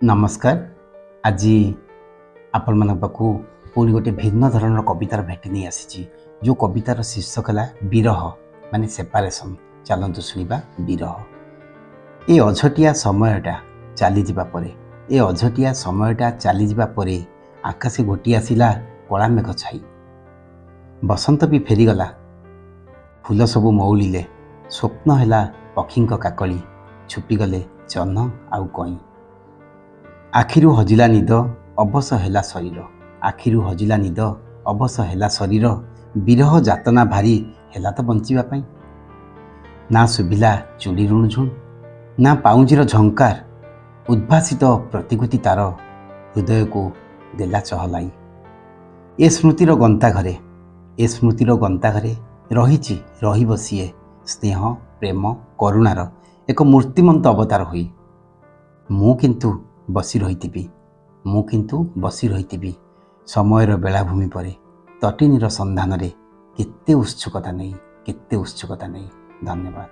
नमस्कार। आज आपण मान पाखु पुणी गोटे भिन्न धरण कवितार भेटी नहीं आसी जो कवितार शीर्षक है विरह माने सेपारेशन। चलतु शुणा विरह। ये अझटिया समयटा चली जावा परे ए अझटिया समयटा चली जावा परे आकाशे घोटी आसिला कला मेघ छाई। बसंत भी फेरीगला, फूल सबू मौलिले, स्वप्न है पक्षी काकली, छुपीगले जह्न आउ कई। आखिरु हजिला निद अवश हैला शरीर, आखिरु हजिला निद अवश हैला शरीर। विरह जातना भारी हैला तो बंचिबा पई। ना सुबिला चुड़ी रुणझुण, ना पाउंजीर झंकार, उद्भासित प्रतिकृति तार हृदय को देला चहलाई। ए स्मृतिर गंता घरे, ए स्मृतिर गंता घरे रहिछि रहिब सिए स्नेह प्रेम करुणार एक मूर्तिमंत अवतार होई। मु किंतु बसी रही, मु किंतु बसी रही समयर बेलाभूमि परे तटिनीर सन्धान रे केते उत्सुकता नहीं, केते उत्सुकता नहीं। धन्यवाद।